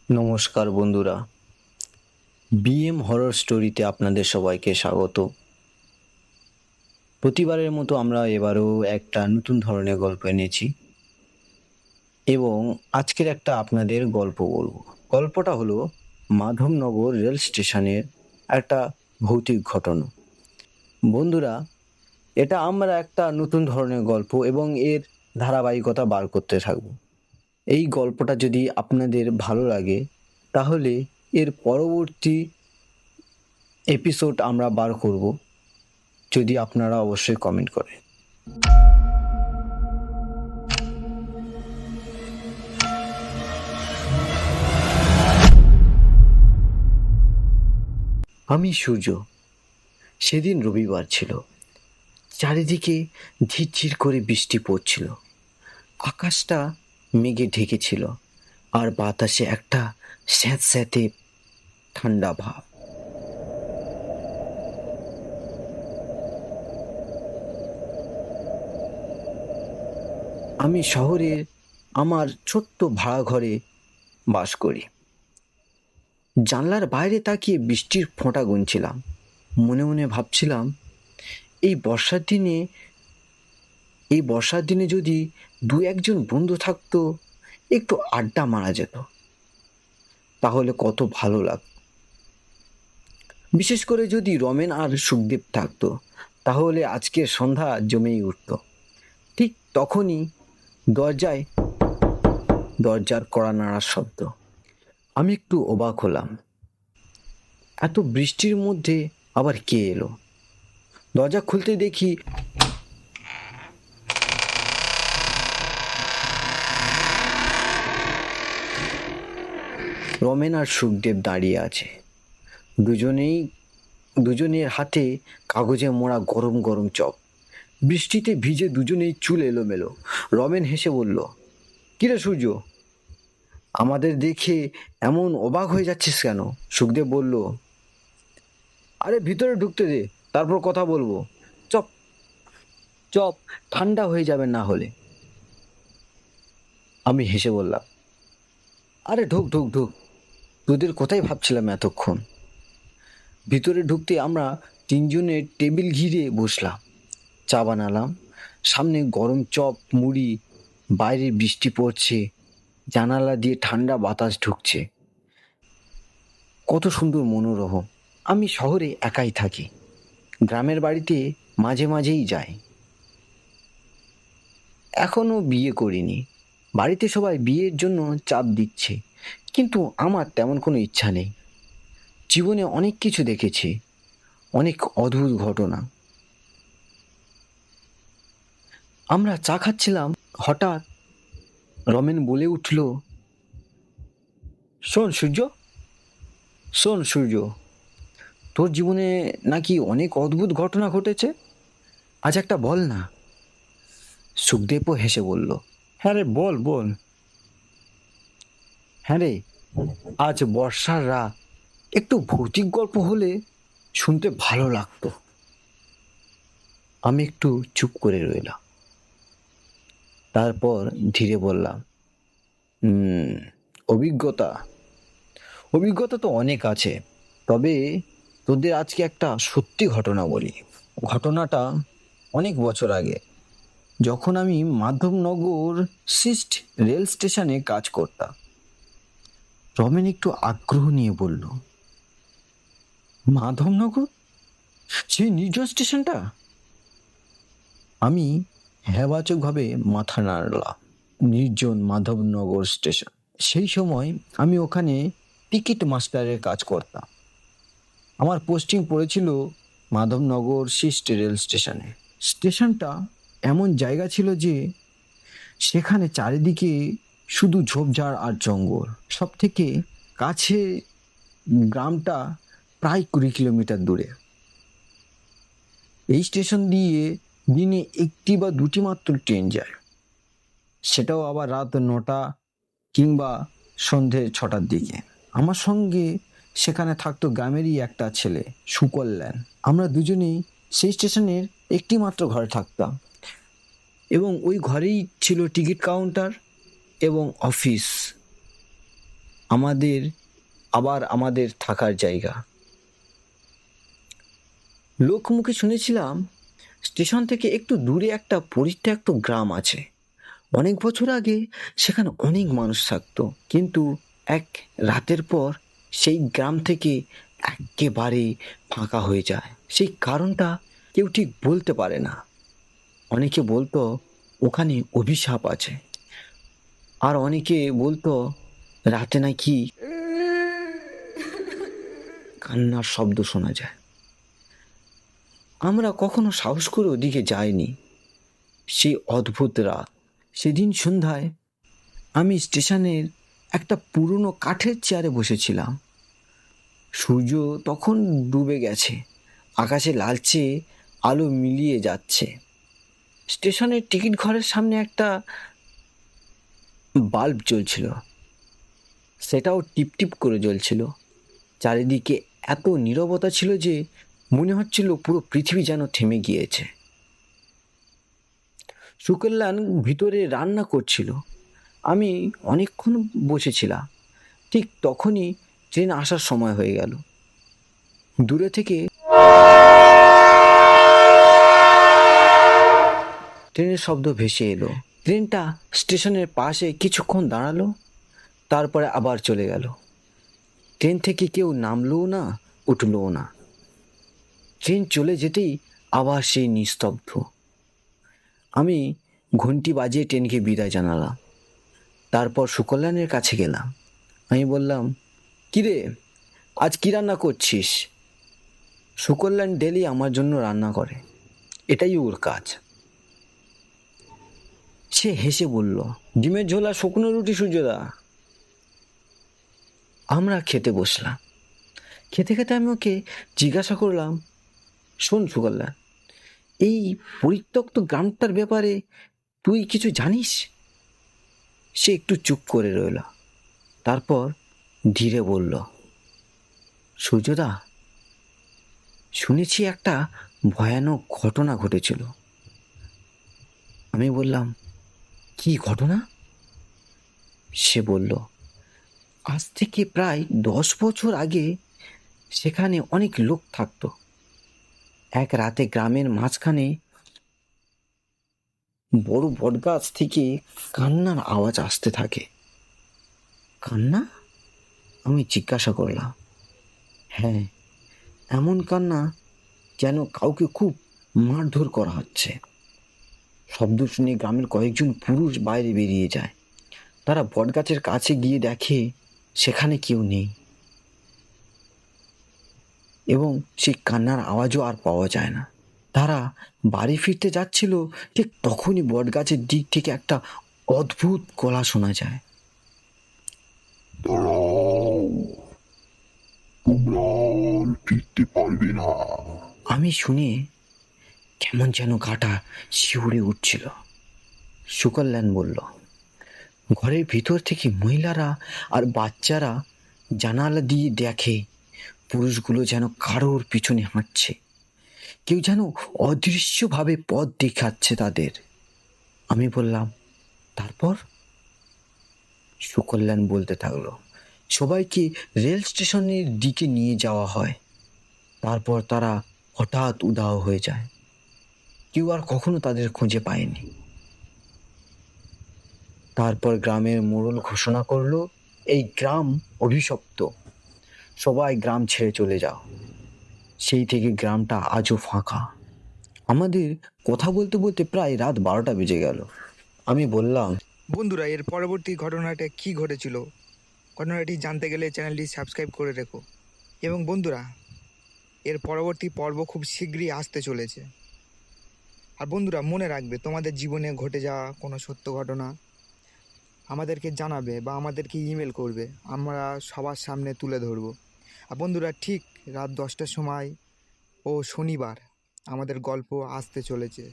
নমস্কার বন্ধুরা, BM horror স্টোরিতে আপনাদের সবাইকে স্বাগত। প্রতিবারের মতো আমরা এবারও একটা নতুন ধরনের গল্প এনেছি এবং আজকের একটা আপনাদের গল্প বলবো। গল্পটা হলো মাধবনগর রেল স্টেশনের একটা ভৌতিক ঘটনা। বন্ধুরা, এটা আমরা একটা নতুন ধরনের গল্প এবং এর ধারাবাহিকতা বার করতে থাকবো। এই গল্পটা যদি আপনাদের ভালো লাগে তাহলে এর পরবর্তী এপিসোড আমরা বার করব, যদি আপনারা অবশ্যই কমেন্ট করেন। আমি সূর্য। সেদিন রবিবার ছিল। চারিদিকে ঝিরঝির করে বৃষ্টি পড়ছিল। আকাশটা মেঘে ঢেকেছিল আর বাতাসে একটা স্যাঁতস্যাঁতে ঠান্ডা ভাব। আমি শহরের আমার ছোট্ট ভাড়া ঘরে বাস করি। জানলার বাইরে তাকিয়ে বৃষ্টির ফোঁটা গুনছিলাম। মনে মনে ভাবছিলাম, এই বর্ষার দিনে যদি দু একজন বন্ধু থাকতো, একটু আড্ডা মারা যেত, তাহলে কত ভালো লাগতো। বিশেষ করে যদি রমেন আর সুখদেব থাকতো, তাহলে আজকের সন্ধ্যা জমেই উঠত। ঠিক তখনই দরজার কড়া নাড়ার শব্দ। আমি একটু অবাক হলাম। এত বৃষ্টির মধ্যে আবার কে এলো? দরজা খুলতে দেখি রমেন আর সুখদেব দাঁড়িয়ে আছে। দুজনের হাতে কাগজে মোড়া গরম গরম চপ। বৃষ্টিতে ভিজে দুজনেই চুল এলোমেলো। রমেন হেসে বলল, কিরে সূর্য, আমাদের দেখে এমন অবাক হয়ে যাচ্ছিস কেন? সুখদেব বলল, আরে ভিতরে ঢুকতে দে, তারপর কথা বলবো। চপ চপ ঠান্ডা হয়ে যাবে না হলে। আমি হেসে বললাম, আরে ঢুক ঢুক ঢুক, তোদের কোথায় ভাবছিলাম এতক্ষণ। ভিতরে ঢুকতে আমরা তিনজনের টেবিল ঘিরে বসলাম। চা বানালাম। সামনে গরম চপ মুড়ি, বাইরে বৃষ্টি পড়ছে, জানালা দিয়ে ঠান্ডা বাতাস ঢুকছে। কত সুন্দর মনোরম। আমি শহরে একাই থাকি, গ্রামের বাড়িতে মাঝে মাঝেই যাই। এখনো বিয়ে করিনি। বাড়িতে সবাই বিয়ের জন্য চাপ দিচ্ছে, কিন্তু আমার তেমন কোনো ইচ্ছা নেই। জীবনে অনেক কিছু দেখেছি, অনেক অদ্ভুত ঘটনা। আমরা চা খাচ্ছিলাম, হঠাৎ রমেন বলে উঠল, শোন সূর্য, শোন সূর্য, তোর জীবনে নাকি অনেক অদ্ভুত ঘটনা ঘটেছে, আজ একটা বল না। সুখদেবও হেসে বলল, হ্যাঁ রে, বল বল। হ্যাঁ রে, আজ বর্ষার রাত, একটু ভৌতিক গল্প হলে শুনতে ভালো লাগতো। আমি একটু চুপ করে রইলাম। তারপর ধীরে বললাম, হুম, অভিজ্ঞতা অভিজ্ঞতা তো অনেক আছে, তবে তোদের আজকে একটা সত্যি ঘটনা বলি। ঘটনাটা অনেক বছর আগে, যখন আমি মাধবনগর সিস্ট রেল স্টেশনে কাজ করতাম। রমেন একটু আগ্রহ নিয়ে বলল, মাধবনগর, সেই নির্জন স্টেশনটা? আমি হ্যাবাচকভাবে মাথা নাড়লাম। নির্জন মাধবনগর স্টেশন। সেই সময় আমি ওখানে টিকিট মাস্টারের কাজ করতাম। আমার পোস্টিং পড়েছিল মাধবনগর সিস্ট রেল স্টেশনে। স্টেশনটা এমন জায়গা ছিল যে সেখানে চারিদিকে শুধু ঝোপঝাড় আর জঙ্গল। সব থেকে কাছে গ্রামটা প্রায় 20 কিলোমিটার দূরে। এই স্টেশন দিয়ে দিনে একটি বা দুটি মাত্র ট্রেন যায়, সেটাও আবার রাত 9টা কিংবা সন্ধে 6টার দিকে। আমার সঙ্গে সেখানে থাকতো গ্রামেরই একটা ছেলে, সুকল্যাণ। আমরা দুজনেই সেই স্টেশনের একটি মাত্র ঘরে থাকতাম, এবং ওই ঘরেই ছিল টিকিট কাউন্টার এবং অফিস। আমাদের থাকার জায়গা। লোকমুখে শুনেছিলাম স্টেশন থেকে একটু দূরে একটা পরিত্যক্ত গ্রাম আছে। অনেক বছর আগে সেখানে অনেক মানুষ থাকতো, কিন্তু এক রাতের পর সেই গ্রাম থেকে একেবারে ফাঁকা হয়ে যায়। সেই কারণটা কেউ ঠিক বলতে পারে না। অনেকে বলতো ওখানে অভিশাপ আছে, আর অনেকে বলতো রাতে নাকি কান্নার শব্দ শোনা যায়। আমরা কখনো সাহস করে ওদিকে যাইনি। সেই অদ্ভুত রাত, সেদিন সন্ধ্যায় আমি স্টেশনের একটা পুরনো কাঠের চেয়ারে বসেছিলাম। সূর্য তখন ডুবে গেছে, আকাশে লালচে আলো মিলিয়ে যাচ্ছে। স্টেশনের টিকিট ঘরের সামনে একটা বাল্ব জ্বলছিল, সেটাও টিপটিপ করে জ্বলছিল। চারিদিকে এত নীরবতা ছিল যে মনে হচ্ছিল পুরো পৃথিবী যেন থেমে গিয়েছে। সুকল্যাণ ভিতরে রান্না করছিল। আমি অনেকক্ষণ বসেছিলাম। ঠিক তখনই ট্রেন আসার সময় হয়ে গেল। দূরে থেকে ট্রেনের শব্দ ভেসে এলো। ট্রেনটা স্টেশনের পাশে কিছুক্ষণ দাঁড়ালো, তারপরে আবার চলে গেল। ট্রেন থেকে কেউ নামলোও না, উঠলোও না। ট্রেন চলে যেতেই আবার সেই নিস্তব্ধ। আমি ঘন্টি বাজিয়ে ট্রেনকে বিদায় জানালাম। তারপর সুকল্যাণের কাছে গেলাম। আমি বললাম, কিরে, আজ কি রান্না করছিস? সুকল্যাণ ডেলি আমার জন্য রান্না করে, এটাই ওর কাজ। সে হেসে বলল, ডিমের ঝোল আর শুকনো রুটি সূর্যদা। আমরা খেতে বসলাম। খেতে খেতে আমি ওকে জিজ্ঞাসা করলাম, শোন সুকল্যাণ, এই পরিত্যক্ত গ্রামটার ব্যাপারে তুই কিছু জানিস? সে একটু চুপ করে রইল, তারপর ধীরে বলল, সূর্যদা, শুনেছি একটা ভয়ানক ঘটনা ঘটেছিল। আমি বললাম, কি ঘটনা? সে বলল, আজ থেকে প্রায় 10 বছর আগে সেখানে অনেক লোক থাকতো। এক রাতে গ্রামের মাঝখানে বড় বটগাছ থেকে কান্নার আওয়াজ আসতে থাকে। কান্না? আমি জিজ্ঞাসা করলাম। হ্যাঁ, এমন কান্না যেন কাউকে খুব মারধর করা হচ্ছে। শব্দ শুনে গ্রামের কয়েকজন পুরুষ বাইরে বেরিয়ে যায়। তারা বটগাছের কাছে গিয়ে দেখে সেখানে কেউ নেই, এবং সেই কান্নার আওয়াজও আর পাওয়া যায় না। তারা বাড়ি ফিরতে যাচ্ছিল, ঠিক তখনই বটগাছের দিক থেকে একটা অদ্ভুত গলা শোনা যায়। আমি শুনে কেমন যেন গাটা শিউরে উঠছিল। সুকল্যাণ বলল, ঘরের ভিতর থেকে মহিলারা আর বাচ্চারা জানালা দিয়ে দেখে পুরুষগুলো যেন কারোর পিছনে হাঁটছে। কেউ যেন অদৃশ্যভাবে পথ দেখাচ্ছে তাদের। আমি বললাম, তারপর? সুকল্যাণ বলতে থাকলো, সবাইকে রেল স্টেশনের দিকে নিয়ে যাওয়া হয়। তারপর তারা হঠাৎ উধাও হয়ে যায়। কেউ আর কখনো তাদের খুঁজে পায়নি। তারপর গ্রামের মোড়ল ঘোষণা করলো, এই গ্রাম অভিশপ্ত, সবাই গ্রাম ছেড়ে চলে যাও। সেই থেকে গ্রামটা আজও ফাঁকা। আমাদের কথা বলতে বলতে প্রায় রাত 12টা বেজে গেল। আমি বললাম, বন্ধুরা, এর পরবর্তী ঘটনাটা কি ঘটেছিল, ঘটনাটি জানতে গেলে চ্যানেলটি সাবস্ক্রাইব করে রেখো। এবং বন্ধুরা, এর পরবর্তী পর্ব খুব শীঘ্রই আসতে চলেছে। আর বন্ধুরা, মনে রাখবে, তোমাদের জীবনে ঘটে যাওয়া কোনো সত্য ঘটনা আমাদেরকে জানাবে বা আমাদেরকে ইমেল করবে, আমরা সবার সামনে তুলে ধরবো। আর বন্ধুরা, ঠিক রাত 10টার সময় ও শনিবার আমাদের গল্প আসতে চলেছে।